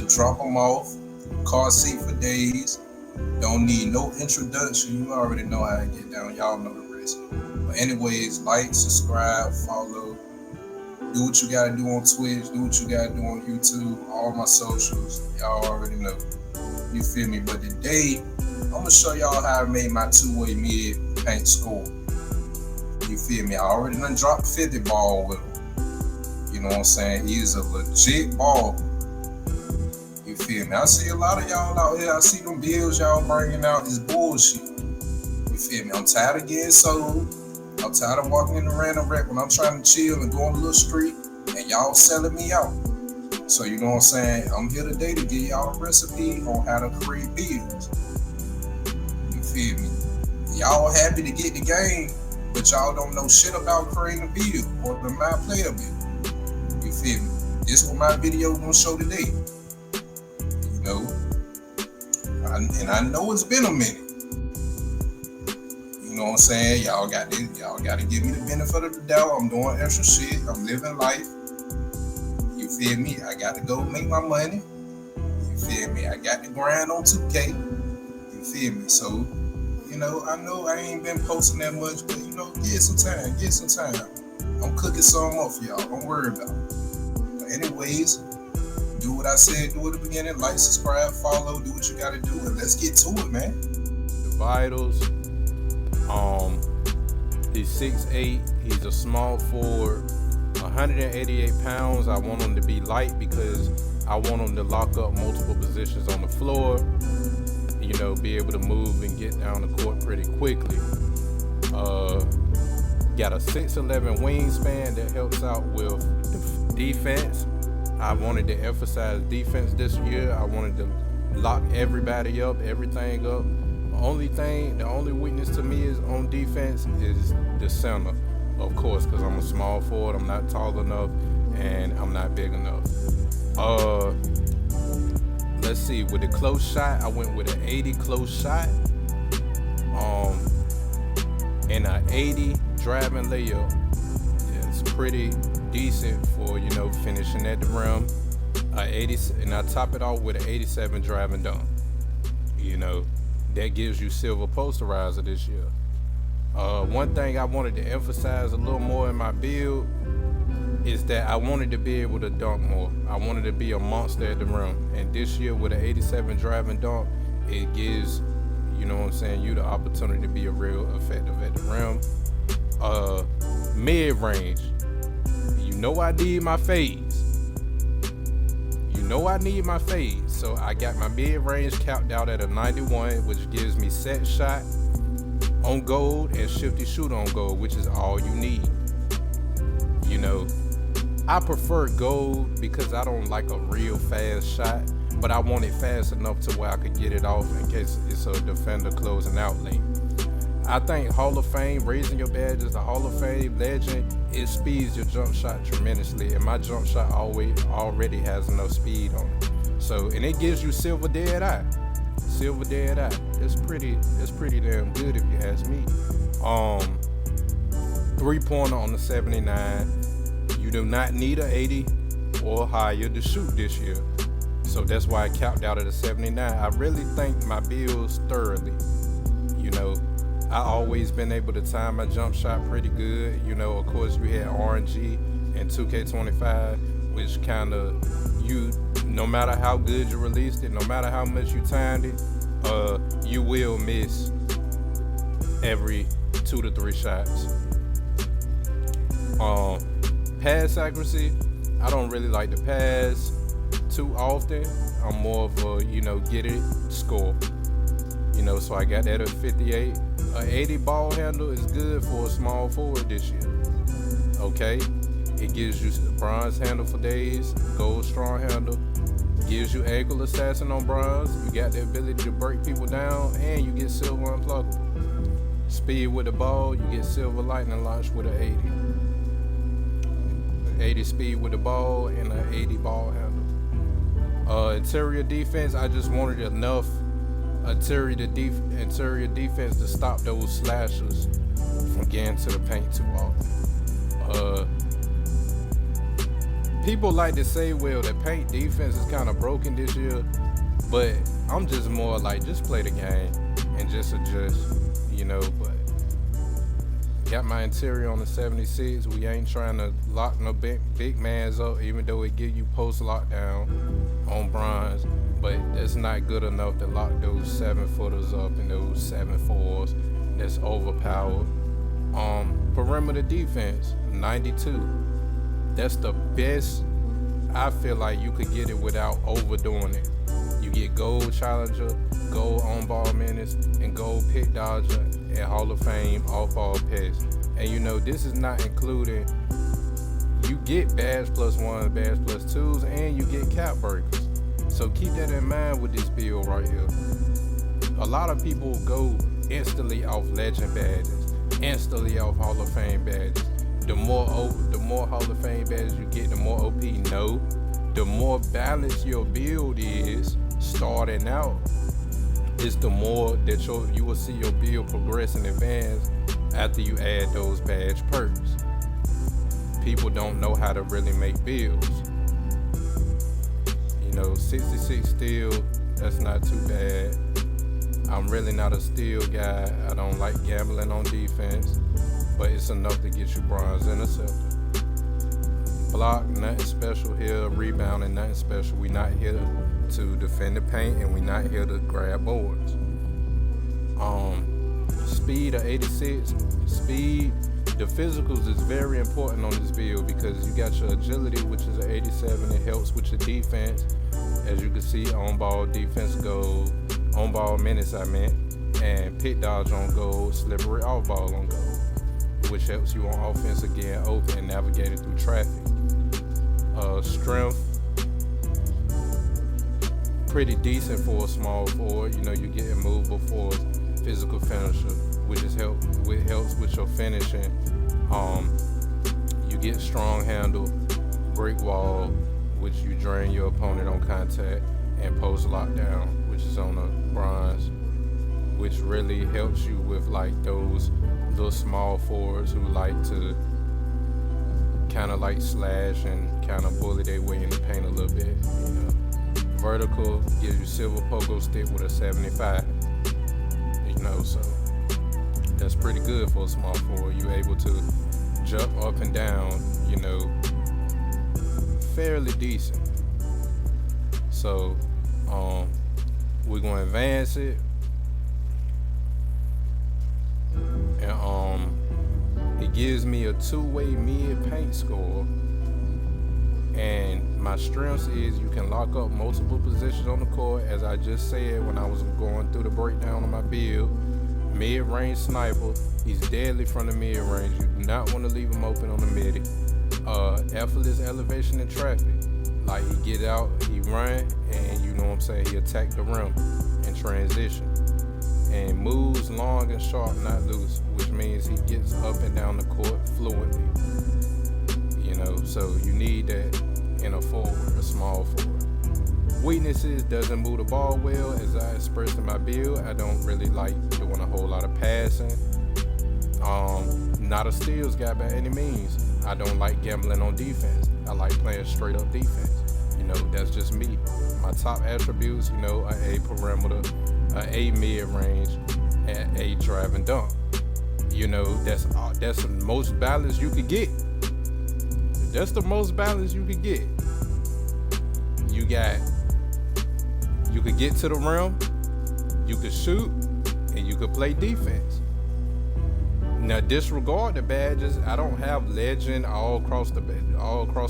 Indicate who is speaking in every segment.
Speaker 1: drop them off. Car seat for days. Don't need no introduction. You already know how to get down. Y'all know the rest. But anyways, like, subscribe, follow. Do what you gotta do on Twitch. Do what you gotta do on YouTube. All my socials. Y'all already know. You feel me? But today, I'm gonna show y'all how I made my two-way mid paint score. You feel me? I already done dropped 50 ball with him. You know what I'm saying? He is a legit ball. You feel me? I see a lot of y'all out here. I see them bills y'all bringing out is bullshit. You feel me? I'm tired of getting sold. I'm tired of walking in the random wreck when I'm trying to chill and go on a little street and y'all selling me out. So you know what I'm saying? I'm here today to give y'all a recipe on how to create bills. You feel me? Y'all happy to get the game, but y'all don't know shit about creating a bill or the my player bill. You feel me? This is what my video gonna show today. You know, and I know it's been a minute. You know what I'm saying? Y'all got to give me the benefit of the doubt. I'm doing extra shit. I'm living life. You feel me? I got to go make my money. You feel me? I got to grind on 2K. You feel me? So, you know I ain't been posting that much, but you know, get some time. I'm cooking something up for y'all. Don't worry about it. But anyways, do what I said, do at the beginning. Like, subscribe, follow, do what you got to do, and let's get to it, man.
Speaker 2: The vitals. He's 6'8", he's a small forward, 188 pounds. I want him to be light because I want him to lock up multiple positions on the floor, you know, be able to move and get down the court pretty quickly. Got a 6'11" wingspan that helps out with defense. I wanted to emphasize defense this year. I wanted to lock everybody up, everything up. The only weakness to me is on defense is the center, of course, because I'm a small forward. I'm not tall enough, and I'm not big enough. Let's see. With the close shot, I went with an 80 close shot, and an 80 driving layup. It's pretty decent for, you know, finishing at the rim. 80, and I top it off with an 87 driving dunk. You know. That gives you silver posterizer this year. One thing I wanted to emphasize a little more in my build is that I wanted to be able to dunk more. I wanted to be a monster at the rim. And this year with an 87 driving dunk, it gives, you know what I'm saying, you the opportunity to be a real effective at the rim. Mid-range. You know I need my fades. So I got my mid-range capped out at a 91, which gives me set shot on gold and shifty shoot on gold, which is all you need. You know, I prefer gold because I don't like a real fast shot, but I want it fast enough to where I could get it off in case it's a defender closing out lane. I think Hall of Fame, raising your badge as a Hall of Fame legend, it speeds your jump shot tremendously, and my jump shot already has enough speed on it. So, and it gives you silver dead eye. It's pretty damn good if you ask me. 3-pointer on the 79. You do not need an 80 or higher to shoot this year. So that's why I capped out at a 79. I really think my builds thoroughly. You know, I always been able to time my jump shot pretty good. You know, of course you had RNG and 2K25, which kind of, no matter how good you released it, no matter how much you timed it, you will miss every 2 to 3 shots. Pass accuracy, I don't really like to pass too often. I'm more of a, you know, get it, score. You know, so I got that at 58. An 80 ball handle is good for a small forward this year. Okay? It gives you bronze handle for days, gold strong handle, gives you ankle assassin on bronze. You got the ability to break people down, and you get silver unpluggable. Speed with the ball, you get silver lightning launch with an 80. 80 speed with the ball and an 80 ball handle. Interior defense, I just wanted enough interior defense to stop those slashers from getting to the paint too often. people like to say, well, the paint defense is kind of broken this year, but I'm just more like, just play the game and just adjust, but got my interior on the 76. We ain't trying to lock no big mans up, even though it give you post lockdown on bronze, but that's not good enough to lock those 7-footers up and those 7-4s. That's overpowered. Perimeter defense, 92. That's the best. I feel like you could get it without overdoing it. You get gold challenger, gold on-ball minutes, and gold pick dodger and Hall of Fame off-ball pass. And this is not including, you get badge +1, badge +2s, and you get cap breakers. So keep that in mind with this build right here. A lot of people go instantly off legend badges, instantly off Hall of Fame badges. The more Hall of Fame badges you get, the more OP. No, the more balanced your build is starting out, is the more that you will see your build progress and advance after you add those badge perks. People don't know how to really make builds. 66 steel, that's not too bad. I'm really not a steal guy. I don't like gambling on defense, but it's enough to get you bronze interceptor. Block, nothing special here. Rebounding, nothing special. We not here to defend the paint, and we not here to grab boards. Speed of 86. Speed, the physicals is very important on this build because you got your agility, which is an 87. It helps with your defense. As you can see, on-ball defense gold. On-ball minutes, and pick dodge on gold, slippery off-ball on gold, which helps you on offense again, open and navigating through traffic. Strength, pretty decent for a small forward. You're getting movable forwards, physical finisher, which helps with your finishing. You get strong handle, brick wall, which you drain your opponent on contact, and post lockdown, which is on a bronze, which really helps you with like those little small forwards who like to kind of like slash and kind of bully their way in the paint a little bit. Vertical gives you silver pogo stick with a 75. So that's pretty good for a small forward. You're able to jump up and down, fairly decent. So we're gonna advance it, and it gives me a 2-way mid paint score. And my strengths is you can lock up multiple positions on the court, as I just said when I was going through the breakdown of my build. Mid-range sniper, he's deadly from the mid-range. You do not want to leave him open on the midi. Effortless elevation in traffic. Like he get out, he run, and he attack the rim in transition. And moves long and sharp, not loose, which means he gets up and down the court fluently. So you need that in a forward, a small forward. Weaknesses, doesn't move the ball well. As I expressed in my build, I don't really like doing a whole lot of passing. Not a steals guy by any means. I don't like gambling on defense. I like playing straight up defense. That's just me. My top attributes, a A perimeter, a A mid range, and A drive and dunk. That's the most balance you could get. That's the most balance you could get. You could get to the rim, you could shoot, and you could play defense. Now disregard the badges. I don't have legend all across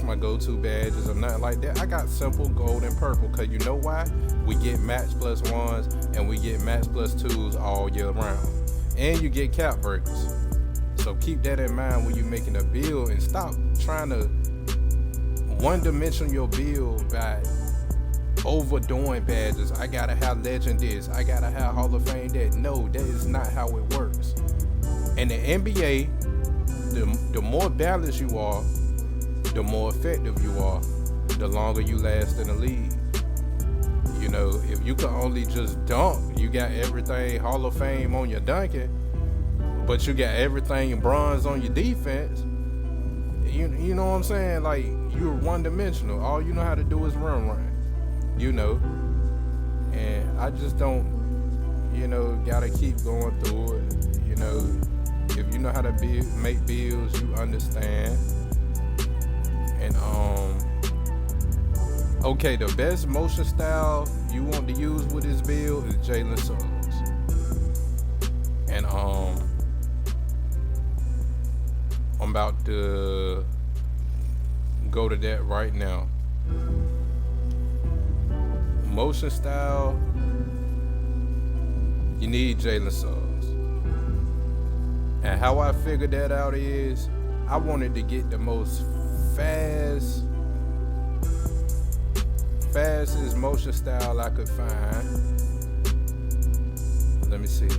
Speaker 2: my go-to badges or nothing like that. I got simple gold and purple, cause you know why? We get match +1s and we get match +2s all year round. And you get cap breakers. So keep that in mind when you're making a build, and stop trying to one-dimension your build by overdoing badges. I gotta have legend this, I gotta have Hall of Fame that. No, that is not how it works. In the NBA, the more balanced you are, the more effective you are, the longer you last in the league. If you can only just dunk, you got everything Hall of Fame on your dunking, but you got everything in bronze on your defense, you know what I'm saying? Like, you're one dimensional. All you know how to do is run, you know. And I just don't, gotta keep going through it. If you know how to make bills, you understand. And okay, the best motion style you want to use with this build is Jalen Suggs. And I'm about to go to that right now. Motion style, you need Jalen Suggs. And how I figured that out is I wanted to get the most fastest motion style I could find. Let me see.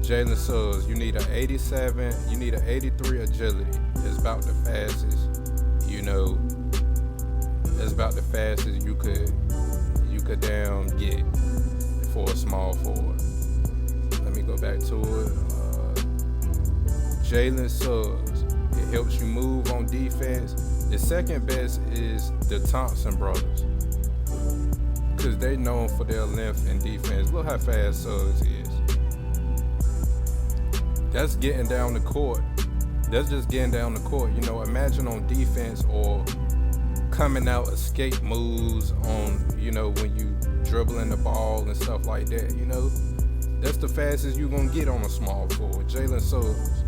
Speaker 2: Jalen Suggs, you need an 87, you need an 83 agility. It's about the fastest, that's about the fastest you could damn get for a small forward. Let me go back to it. Jalen Suggs, it helps you move on defense. The second best is the Thompson brothers, because they're known for their length and defense. Look how fast Suggs is. That's getting down the court. That's just getting down the court. Imagine on defense or coming out escape moves on, when you dribbling the ball and stuff like that, That's the fastest you're going to get on a small forward. Jalen Suggs,